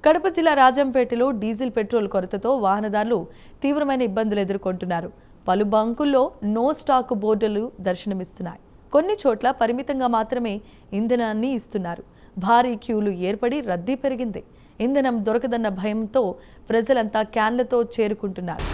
కడప జిల్లా రాజంపేటలో diesel petrol కొరతతో వాహనదారులు తీవ్రమైన ఇబ్బందులు ఎదుర్కొంటున్నారు. పలు బంకుల్లో నో స్టాక్ బోర్డులు దర్శనమిస్తున్నాయి. కొన్ని చోట్ల పరిమితంగా మాత్రమే ఇంధనాన్ని ఇస్తున్నారు. భారీ క్యూలు ఏర్పడి రద్దీ పెరిగింది. ఇంధనం దొరకదన్న భయంతో ప్రజలంతా క్యాన్లతో చేరుకుంటున్నారు.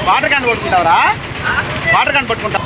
వాటర్ క్యాన్ పట్టుకుంటావరా? వాటర్ క్యాన్ పట్టుకుంటా.